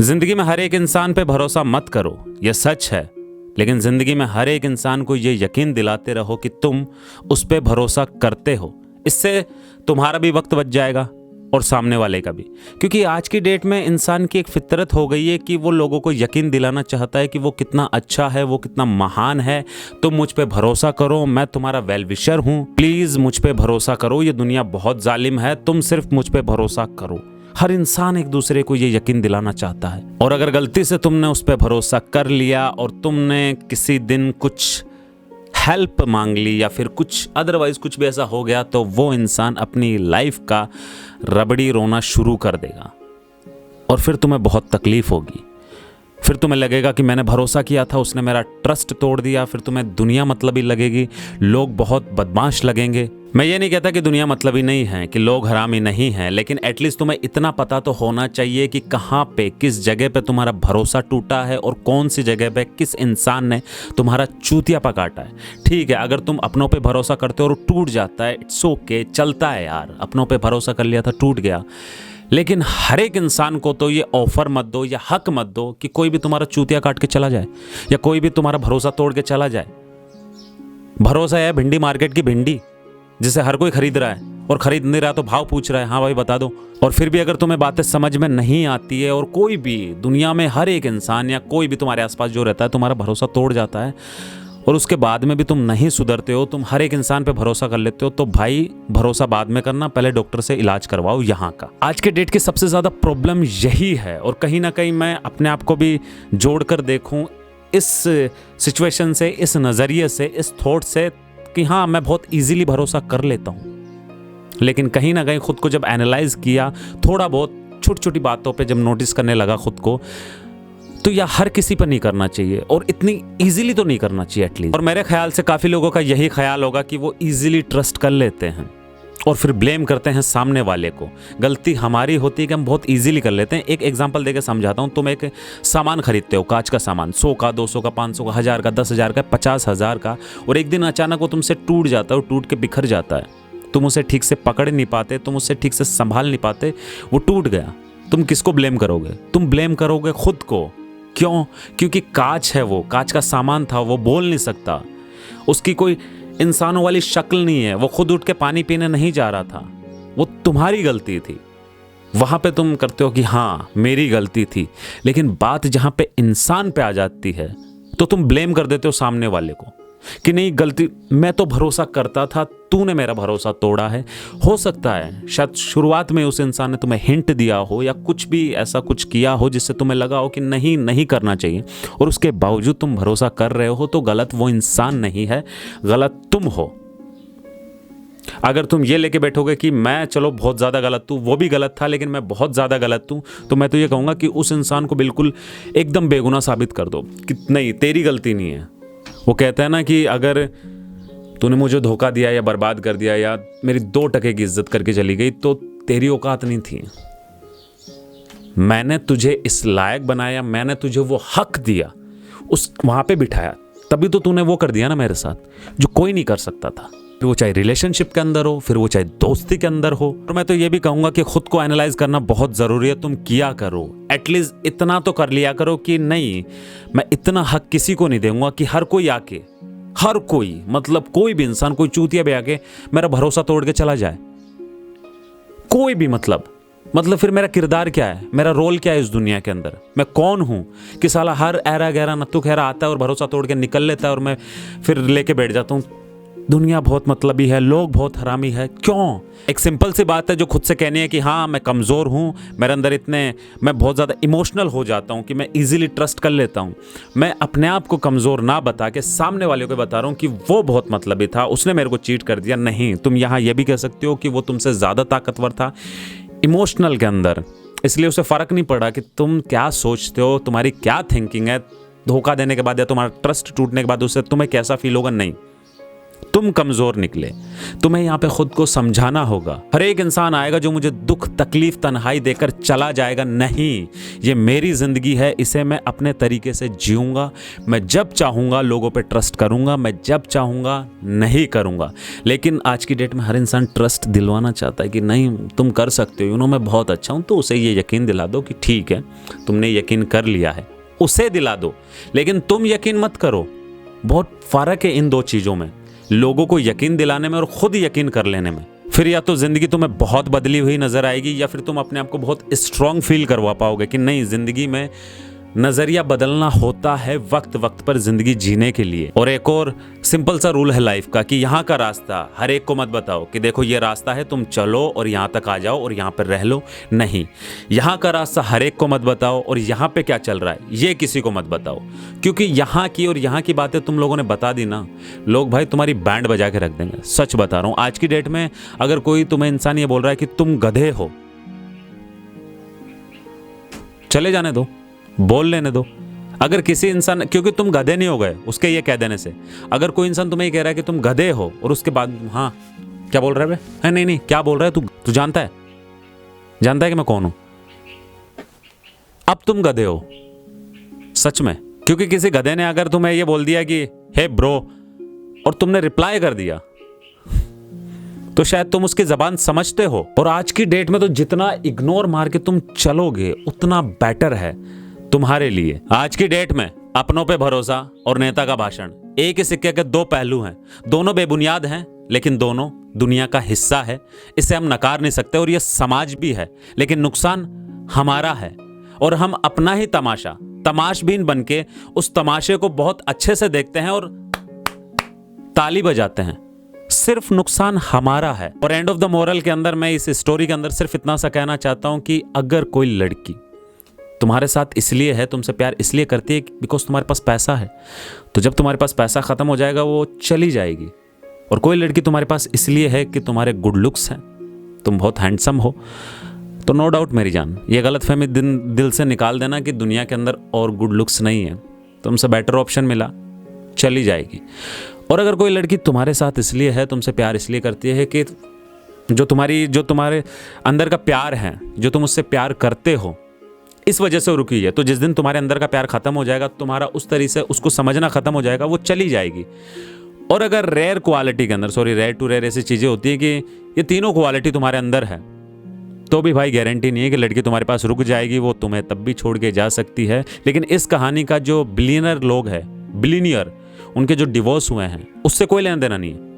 जिंदगी में हर एक इंसान पे भरोसा मत करो, यह सच है। लेकिन जिंदगी में हर एक इंसान को यह यकीन दिलाते रहो कि तुम उस पे भरोसा करते हो। इससे तुम्हारा भी वक्त बच जाएगा और सामने वाले का भी। क्योंकि आज की डेट में इंसान की एक फितरत हो गई है कि वो लोगों को यकीन दिलाना चाहता है कि वो कितना अच्छा है, वो कितना महान है। तुम मुझ पे भरोसा करो, मैं तुम्हारा वेल विशर हूँ, प्लीज़ मुझ पे भरोसा करो। ये दुनिया बहुत जालिम है, तुम सिर्फ मुझ पे भरोसा करो। हर इंसान एक दूसरे को ये यकीन दिलाना चाहता है। और अगर गलती से तुमने उस पर भरोसा कर लिया और तुमने किसी दिन कुछ हेल्प मांग ली या फिर कुछ अदरवाइज कुछ भी ऐसा हो गया, तो वो इंसान अपनी लाइफ का रबड़ी रोना शुरू कर देगा और फिर तुम्हें बहुत तकलीफ होगी। फिर तुम्हें लगेगा कि मैंने भरोसा किया था, उसने मेरा ट्रस्ट तोड़ दिया। फिर तुम्हें दुनिया मतलबी लगेगी, लोग बहुत बदमाश लगेंगे। मैं ये नहीं कहता कि दुनिया मतलबी नहीं है, कि लोग हरामी नहीं हैं, लेकिन एटलीस्ट तुम्हें इतना पता तो होना चाहिए कि कहाँ पे, किस जगह पे तुम्हारा भरोसा टूटा है और कौन सी जगह पे किस इंसान ने तुम्हारा चूतियापा काटा है। ठीक है, अगर तुम अपनों पे भरोसा करते हो और टूट जाता है, इट्स ओके, चलता है यार। अपनों पे भरोसा कर लिया था, टूट गया। लेकिन हर एक इंसान को तो ये ऑफर मत दो या हक मत दो कि कोई भी तुम्हारा चूतिया काट के चला जाए या कोई भी तुम्हारा भरोसा तोड़ के चला जाए। भरोसा है भिंडी मार्केट की भिंडी, जिसे हर कोई खरीद रहा है, और खरीद नहीं रहा तो भाव पूछ रहा है, हाँ भाई बता दो। और फिर भी अगर तुम्हें बातें समझ में नहीं आती है और कोई भी दुनिया में हर एक इंसान या कोई भी तुम्हारे आसपास जो रहता है तुम्हारा भरोसा तोड़ जाता है और उसके बाद में भी तुम नहीं सुधरते हो, तुम हर एक इंसान पे भरोसा कर लेते हो, तो भाई भरोसा बाद में करना, पहले डॉक्टर से इलाज करवाओ यहाँ का। आज के डेट की सबसे ज़्यादा प्रॉब्लम यही है। और कहीं ना कहीं मैं अपने आप को भी जोड़कर देखूँ इस सिचुएशन से, इस नज़रिए से, इस थॉट से कि हाँ मैं बहुत ईजिली भरोसा कर लेता हूँ। लेकिन कहीं ना कहीं खुद को जब एनालाइज किया, थोड़ा बहुत छोटी छोटी बातों पे जब नोटिस करने लगा खुद को, तो यह हर किसी पर नहीं करना चाहिए और इतनी इजीली तो नहीं करना चाहिए एटलीस्ट। और मेरे ख्याल से काफ़ी लोगों का यही ख्याल होगा कि वो इजीली ट्रस्ट कर लेते हैं और फिर ब्लेम करते हैं सामने वाले को। गलती हमारी होती है कि हम बहुत इजीली कर लेते हैं। एक एग्जांपल देकर समझाता हूँ। तुम एक सामान खरीदते हो, कांच का सामान, 100 का, 200 का, 500 का, 1000 का, 10,000 का, 50,000 का, और एक दिन अचानक वो तुमसे टूट जाता है, टूट के बिखर जाता है। तुम उसे ठीक से पकड़ नहीं पाते, तुम उसे ठीक से संभाल नहीं पाते, वो टूट गया। तुम किसको ब्लेम करोगे? तुम ब्लेम करोगे खुद को। क्यों? क्योंकि कांच है, वो कांच का सामान था, वो बोल नहीं सकता, उसकी कोई इंसानों वाली शक्ल नहीं है, वो खुद उठ के पानी पीने नहीं जा रहा था, वो तुम्हारी गलती थी। वहां पे तुम करते हो कि हाँ मेरी गलती थी। लेकिन बात जहां पे इंसान पे आ जाती है तो तुम ब्लेम कर देते हो सामने वाले को कि नहीं गलती, मैं तो भरोसा करता था, तूने मेरा भरोसा तोड़ा है। हो सकता है शायद शुरुआत में उस इंसान ने तुम्हें हिंट दिया हो या कुछ भी ऐसा कुछ किया हो जिससे तुम्हें लगा हो कि नहीं नहीं करना चाहिए, और उसके बावजूद तुम भरोसा कर रहे हो, तो गलत वो इंसान नहीं है, गलत तुम हो। अगर तुम ये लेके बैठोगे कि मैं चलो बहुत ज़्यादा गलत हूँ, वो भी गलत था लेकिन मैं बहुत ज़्यादा गलत हूँ, तो मैं तो ये कहूँगा कि उस इंसान को बिल्कुल एकदम बेगुनाह साबित कर दो कि नहीं तेरी गलती नहीं है। वो कहता है ना कि अगर तूने मुझे धोखा दिया या बर्बाद कर दिया या मेरी 2 टके की इज्जत करके चली गई, तो तेरी औकात नहीं थी। मैंने तुझे इस लायक बनाया, मैंने तुझे वो हक दिया, उस वहां पे बिठाया, तभी तो तूने वो कर दिया ना मेरे साथ जो कोई नहीं कर सकता था। फिर वो चाहे रिलेशनशिप के अंदर हो, फिर वो चाहे दोस्ती के अंदर हो। और मैं तो ये भी कहूंगा कि खुद को एनालाइज करना बहुत जरूरी है। तुम किया करो, एटलीस्ट इतना तो कर लिया करो कि नहीं मैं इतना हक किसी को नहीं दूंगा कि हर कोई आके, हर कोई मतलब कोई भी इंसान, कोई चूतिया भी आके मेरा भरोसा तोड़ के चला जाए। कोई भी मतलब फिर मेरा किरदार क्या है, मेरा रोल क्या है इस दुनिया के अंदर, मैं कौन हूं कि साला हर ऐरा गहरा नत्थु खैरा आता है और भरोसा तोड़ के निकल लेता है और मैं फिर लेके बैठ जाता हूं दुनिया बहुत मतलबी है, लोग बहुत हरामी है। क्यों? एक सिंपल सी बात है जो खुद से कहनी है कि हाँ मैं कमज़ोर हूँ, मेरे अंदर मैं बहुत ज़्यादा इमोशनल हो जाता हूँ कि मैं इजीली ट्रस्ट कर लेता हूँ। मैं अपने आप को कमज़ोर ना बता के सामने वाले को बता रहा हूँ कि वो बहुत मतलबी था, उसने मेरे को चीट कर दिया। नहीं, तुम यहाँ ये भी कह सकते हो कि वो तुमसे ज़्यादा ताकतवर था इमोशनल के अंदर, इसलिए उसे फ़र्क नहीं पड़ा कि तुम क्या सोचते हो, तुम्हारी क्या थिंकिंग है। धोखा देने के बाद या तुम्हारा ट्रस्ट टूटने के बाद उससे तुम्हें कैसा फील होगा, नहीं, तुम कमजोर निकले। तुम्हें यहाँ पे खुद को समझाना होगा। हर एक इंसान आएगा जो मुझे दुख, तकलीफ, तन्हाई देकर चला जाएगा। नहीं, ये मेरी जिंदगी है, इसे मैं अपने तरीके से जीऊंगा। मैं जब चाहूंगा लोगों पे ट्रस्ट करूंगा, मैं जब चाहूंगा नहीं करूंगा। लेकिन आज की डेट में हर इंसान ट्रस्ट दिलवाना चाहता है कि नहीं तुम कर सकते हो, मैं बहुत अच्छा हूं। तो उसे ये यकीन दिला दो कि ठीक है, तुमने यकीन कर लिया है, उसे दिला दो। लेकिन तुम यकीन मत करो। बहुत फर्क है इन दो चीजों में, लोगों को यकीन दिलाने में और खुद यकीन कर लेने में। फिर या तो जिंदगी तुम्हें बहुत बदली हुई नजर आएगी, या फिर तुम अपने आप को बहुत स्ट्रांग फील करवा पाओगे कि नहीं, जिंदगी में नजरिया बदलना होता है वक्त वक्त पर जिंदगी जीने के लिए। और एक और सिंपल सा रूल है लाइफ का कि यहाँ का रास्ता हर एक को मत बताओ कि देखो ये रास्ता है, तुम चलो और यहाँ तक आ जाओ और यहाँ पर रह लो। नहीं, यहाँ का रास्ता हर एक को मत बताओ, और यहाँ पे क्या चल रहा है ये किसी को मत बताओ। क्योंकि यहाँ की और यहाँ की बातें तुम लोगों ने बता दी ना, लोग भाई तुम्हारी बैंड बजा के रख देंगे। सच बता रहा हूँ, आज की डेट में अगर कोई तुम्हें इंसान ये बोल रहा है कि तुम गधे हो, चले जाने दो, बोल लेने दो। अगर किसी इंसान, क्योंकि तुम गधे नहीं हो गए उसके ये कह देने से, अगर कोई इंसान तुम्हें ये कह रहा है कि तुम गधे हो और उसके बाद हाँ क्या बोल रहा है बे? नहीं क्या बोल रहा है तू जानता है कि मैं कौन हूं? अब तुम गधे हो सच में। क्योंकि किसी गधे ने अगर तुम्हें ये बोल दिया कि हे ब्रो, और तुमने रिप्लाई कर दिया, तो शायद तुम उसकी जबान समझते हो। और आज की डेट में तो जितना इग्नोर मार के तुम चलोगे उतना बेटर है तुम्हारे लिए। आज की डेट में अपनों पे भरोसा और नेता का भाषण एक ही सिक्के के दो पहलू हैं। दोनों बेबुनियाद हैं, लेकिन दोनों दुनिया का हिस्सा है। इसे हम नकार नहीं सकते, और यह समाज भी है, लेकिन नुकसान हमारा है। और हम अपना ही तमाशबीन बन के उस तमाशे को बहुत अच्छे से देखते हैं और ताली बजाते हैं। सिर्फ नुकसान हमारा है। और एंड ऑफ द मोरल के अंदर मैं इस स्टोरी के अंदर सिर्फ इतना सा कहना चाहता हूं कि अगर कोई लड़की तुम्हारे साथ इसलिए है, तुमसे प्यार इसलिए करती है बिकॉज तुम्हारे पास पैसा है, तो जब तुम्हारे पास पैसा खत्म हो जाएगा वो चली जाएगी। और कोई लड़की तुम्हारे पास इसलिए है कि तुम्हारे गुड लुक्स हैं, तुम बहुत हैंडसम हो, तो नो डाउट मेरी जान, ये गलतफहमी दिल से निकाल देना कि दुनिया के अंदर और गुड लुक्स नहीं है, तुमसे बेटर ऑप्शन मिला, चली जाएगी। और अगर कोई लड़की तुम्हारे साथ इसलिए है, तुमसे प्यार इसलिए करती है कि जो तुम्हारे अंदर का प्यार है, जो तुम उससे प्यार करते हो, इस वजह से रुकी है, तो जिस दिन तुम्हारे अंदर का प्यार खत्म हो जाएगा, तुम्हारा उस तरीके से उसको समझना खत्म हो जाएगा, वो चली जाएगी। और अगर रेयर क्वालिटी के अंदर, रेयर टू रेयर ऐसी चीजें होती है कि ये तीनों क्वालिटी तुम्हारे अंदर है, तो भी भाई गारंटी नहीं है कि लड़की तुम्हारे पास रुक जाएगी। वो तुम्हें तब भी छोड़ के जा सकती है। लेकिन इस कहानी का जो बिलियनर लोग हैं, बिलियनियर, उनके जो डिवोर्स हुए हैं, उससे कोई लेना देना नहीं है।